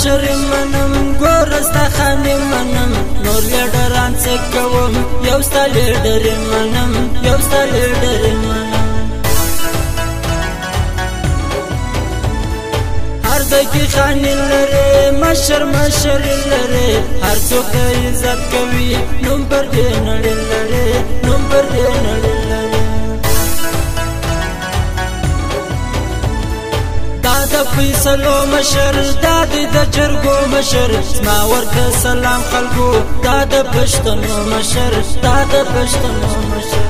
مشر منم ګورستا خان منم نور لیډران څه کوم یو ستا لیډر منم یو ستا لیډر منم هر دکی خان لره مشر مشر لره هر څوک عزت کوي نوم پر دې نړۍ لره نوم پر دې نړۍ لره دا فیصلو مشر دا د جرګو مشر زما ورته سلام خلکو دا د پښتنو مشر دا د پښتنو مشر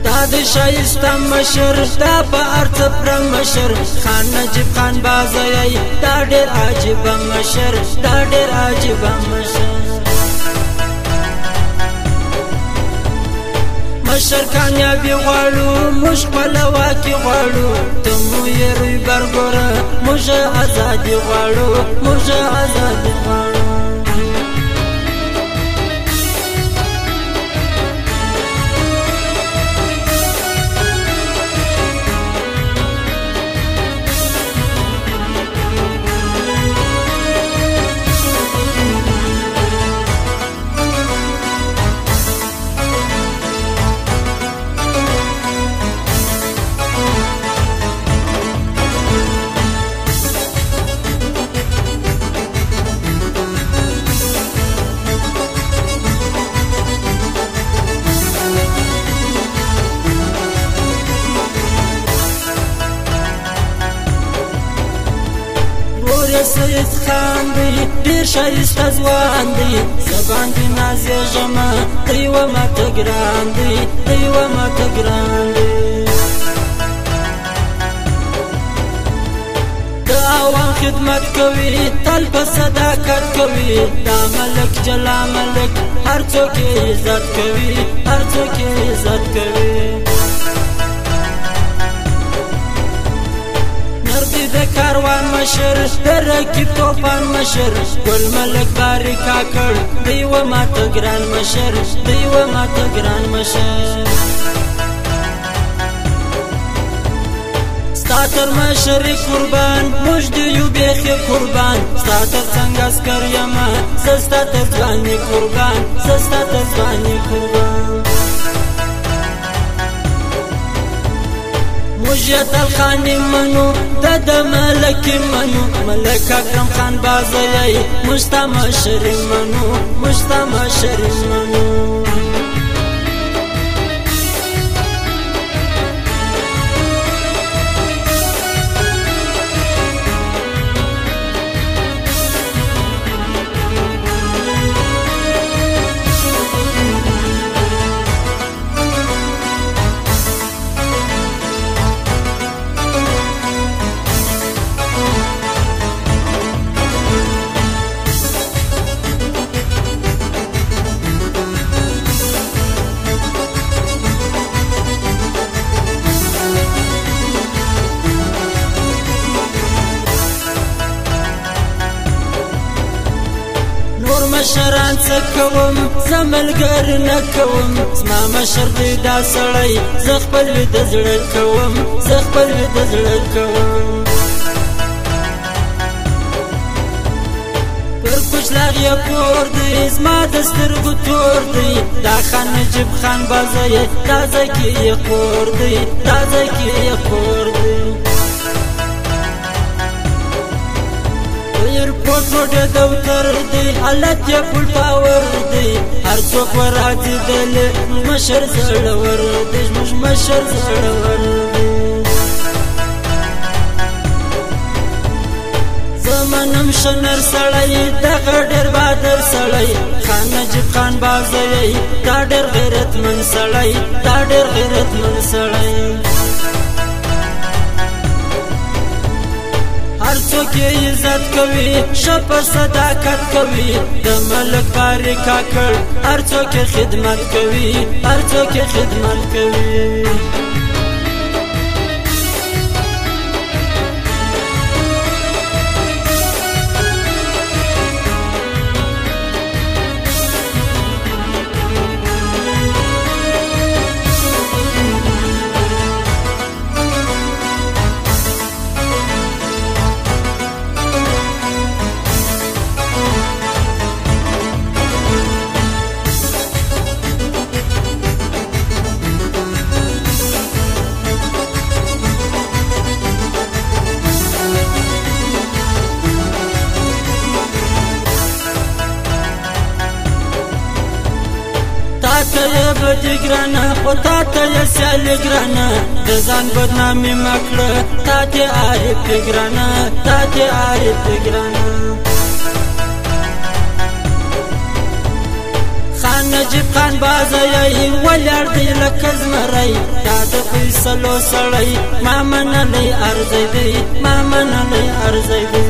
دا د شایسته مشر دا په ارڅ پرنګ مشر خان نجیب خان بازای دا ډېر عجیب مشر دا ډېر عجیب مشر مشر کامیابی غواړو موږ خپل واکي غواړو ته مو یې روی برګوره موږ ازادي غواړو موږ ازادي غواړو سید خان دی ډیر شایسته ځوان دی زبان دی نازې ژمه دی و ماته ګران دی دی و ماته ګران دی د عوام خدمت کوي تل په صداقت کوي دا ملک جلا ملک هر څوک عزت کوي هر څوک عزت کوي د کاروان مشر د رکیب توپان مشر ګل ملک باری کاکړ دی و ماته ګران مشر دی و ماته ګران مشر ستا تر مشري قربان موږ د یو بیخي قربان ستا تر څنګه عسکر یمه زه ستا تر ځواني قربان زه ستا تر ځواني قربان مجھتل خانی منو دد ملکی منو ملک اکرم خان بازایی مجتا مشری منو مجتا مشری منو مشران څه کوم زه ملګری نه کوم زما مشر دی دا سړی زه خپل ویده زړه کوم زه خپل ویده زړه کوم پر کوچلاغ یې کور دی زما د سترګو تور دی دا خان نجیب خان بازای دا ځای کې یې کور دی دا ځای کې یې کور دی ایرپورټ دوتر دی حالت یې فل پاور دی هر څوک ورځي دل مشر زړور دی زموږ مشر زړور دی زمانم شنر سړی دغه ډېر بادر سړی خان نجیب خان بازای دا ډېر غیرتمن سړی دا ډېر غیرتمن سړی هر څوک عزت کوي شپ صداقت کوي د ملک باری کاکړ هر څوک خدمت کوي هر څوک خدمت کوي ته یې بدي ګرانه خو تا ته یې سیالي ګرانه د ځان بدنامي مه کړه تا دې عارفې ګرانه تا دې عارفې ګرانه خان نجیب خان بازی ولاړ دی لکه زمری دا د فیصلو سړی ما منلی ارزی دی ما منلی ارزی دی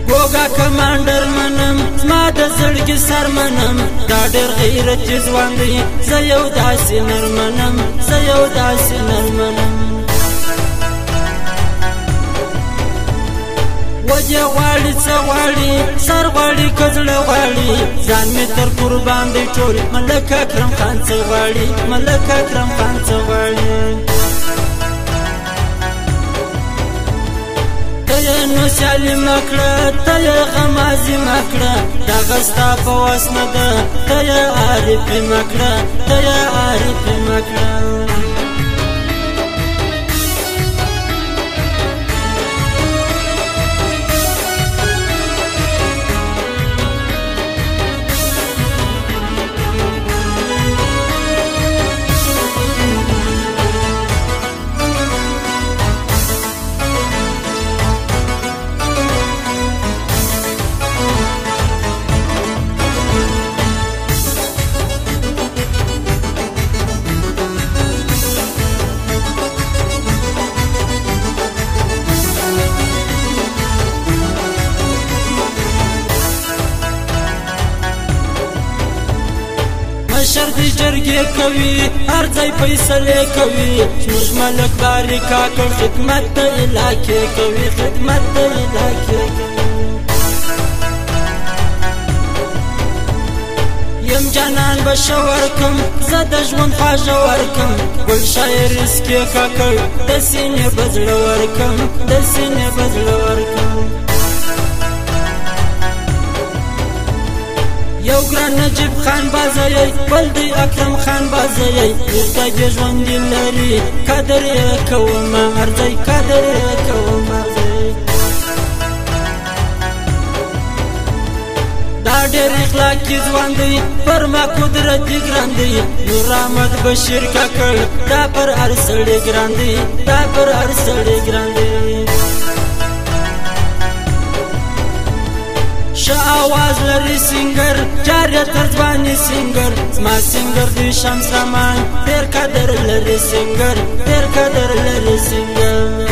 ګوګا کمانډر منم زما د زړګي سر منم دا ډېر غیرتي ځوان دی زه یو داسې نر منم زه یو داسې نر منم وجه غواړي څه غواړي سر غواړي که زړه غواړي ځان مې تر قربان دی ټول ملک اکرم خان څه غواړي ملک اکرم خان څه غواړي ته یې نو سیالي مه کړه ته یې غمازي مه کړه دغه ستا په وس نه ده ته یې عارفې مه کړه ته یې عارفې مه کړه مشر دی جرګې کوي هر ځای فیصلې کوي زموږ ملک باري کاکړ خدمت د علاقې کوي خدمت د علاقې کوي یم جانان به ښه ورکم زه د ژوند خواږه ورکم ګل شاعر اسکې کاکړ د سینې به زړه ورکم د سینې به زړه ورکم یو ګران نجیب خان بازی بل دی اکرم خان بازی اوږده دې ژوند لري قدر یې کوم ارزی قدر یې کوم ارزی دا ډېر اخلاقي ځوان دی پر ما قدرتي ګران دی نور احمد بشیر کاکړ دا پر هر سړي ګران دی دا پر هر سړي ګران دی ښه آواز لري سینګر جاریه تر ځواني سینګر زما سینګر دی شمس رحمان ډېر قدر لري سینګر ډېر قدر لري سینګر